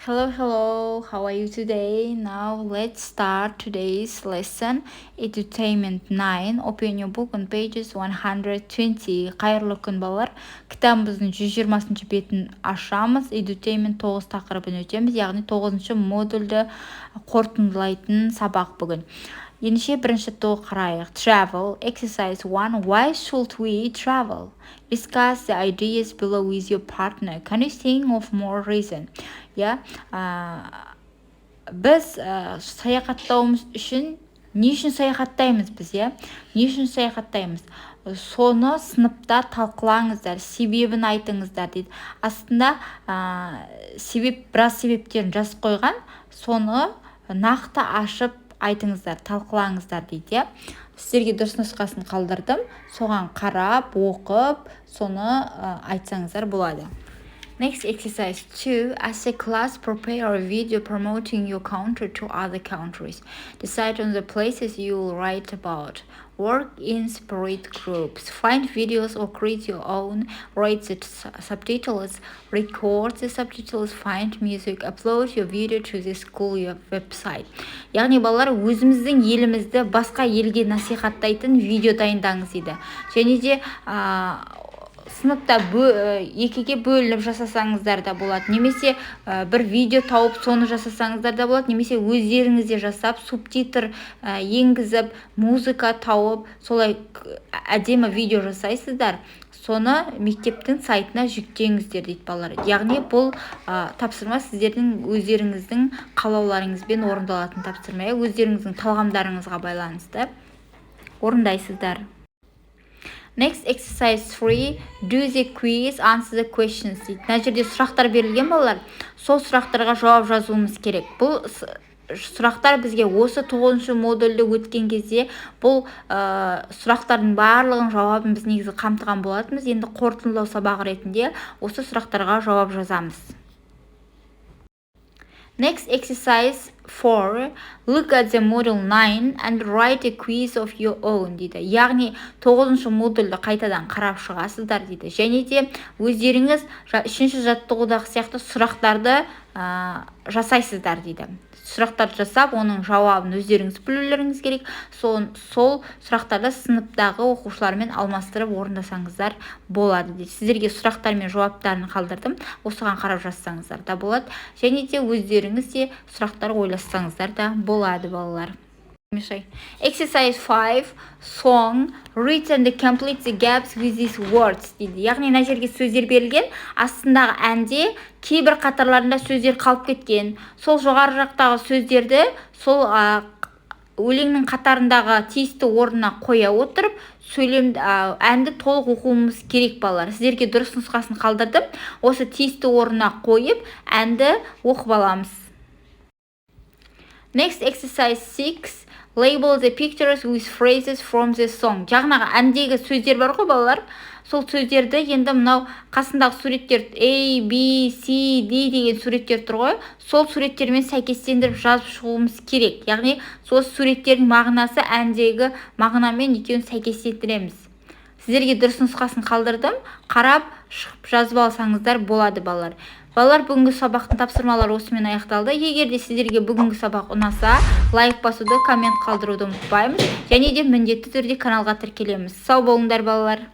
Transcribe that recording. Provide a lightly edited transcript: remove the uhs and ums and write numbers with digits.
Hello, how are you today? Now let's start today's lesson, Edutainment 9. Open your book on pages 120. Қайырлы күн балалар. Кітабымыздың 120 бетін ашамыз. Edutainment 9 тақырыбын өтеміз, яғни 9 модульді қорытындылайтын сабақ бүгін. Ендеше бірінші тоқ қарайық. Travel, exercise 1. Why should we travel? Discuss the ideas below with your partner. Can you think of more reason? Біз саяхаттауымыз үшін не үшін саяхаттаймыз біз, не үшін саяхаттаймыз? Соны сыныпта талқылаңыздар, себебін айтыңыздар дейді. Астында біраз себептерін жазып қойған, соны нақты ашып айтыңыздар, талқылаңыздар дейді. Сіздерге дұрыс нұсқасын қалдырдым. Соған қарап, оқып, соны айтсаңыздар болады. Next exercise 2. As a class, prepare a video promoting your country to other countries. Decide on the places you will write about. Work in separate groups. Find videos or create your own. Write the subtitles. Record the subtitles. Find music. Upload your video to the school website. Яғни балалар, өзіміздің елімізді басқа елге насихаттайтын видео дайындаңыз дейді. Және де сыныпта екіге бөлініп жасасаңыздар да болады, немесе бір видео тауып соны жасасаңыздар да болады, немесе өздеріңізде жасап субтитр енгізіп музыка тауып солай әдемі видео жасайсыздар, соны мектептің сайтына жүктеңіздер дейді балалар. Яғни бұл тапсырма сіздердің өздеріңіздің қалауларыңызбен орындалатын тапсырма, өздеріңіздің талғамдарыңызға байланысты орындайсыздар. Next exercise 3. Do the quiz, answer the questions. Мына жерде сұрақтар берілген балалар. Сол сұрақтарға жауап жазуымыз керек. Бұл сұрақтар бізге осы 9 модульді өткен кезде бұл сұрақтардың барлығын жауабын біз негізі қамтыған болатынбыз. Енді қорытындылау сабағы ретінде осы сұрақтарға жауап жазамыз. Next exercise 4. Look at the module 9 and write a quiz of your own дейді. Яғни 9 модульді қайтадан қарап шығасыздар дейді. Және де өздеріңіз 3-ші жаттығудағы сияқты сұрақтарды жасайсыздар дейді. Сұрақтарды жасап, оның жауабын өздеріңіз білулеріңіз керек. Сол сұрақтарды сыныптағы оқушылармен алмастырып орындасаңыздар болады дейді. Сіздерге сұрақтар мен жауаптарын қалдырдым. Осыған қарап жазсаңыздар да болады. Және де өздеріңіз де сұрақтар ойлассаңыздар да болады балалар. Exercise 5. Song. Read and complete the gaps with these words дейді. Яғни мына жерге сөздер берілген, астындағы әнде кейбір қатарларында сөздер қалып кеткен. Сол жоғары жақтағы сөздерді сол өлеңнің қатарындағы тиісті орнына қоя отырып, әнді толық оқуымыз керек балалар. Сіздерге дұрыс нұсқасын қалдырдым. Осы тиісті орнына қойып, әнді оқып аламыз. Next exercise 6. Label the pictures with phrases from the song. Жағынағы әндегі сөздер бар ғой балалар. Сол сөздерді енді мынау қасындағы суреттер A, B, C, D деген суреттер тұр ғой. Сол суреттермен сәйкестендіріп жазып шығуымыз керек. Яғни сол суреттердің мағынасы әндегі мағынамен екеуін сәйкестендіреміз. Сіздерге дұрыс нұсқасын қалдырдым. Қарап шығып жазып алсаңыздар болады балалар. Балалар, бүгінгі сабақтың тапсырмалары осымен аяқталды. Егер де сіздерге бүгінгі сабақ ұнаса, лайк басуды, коммент қалдыруды ұмытпаймыз. Және де міндетті түрде каналға тіркелеміз. Сау болыңдар балалар.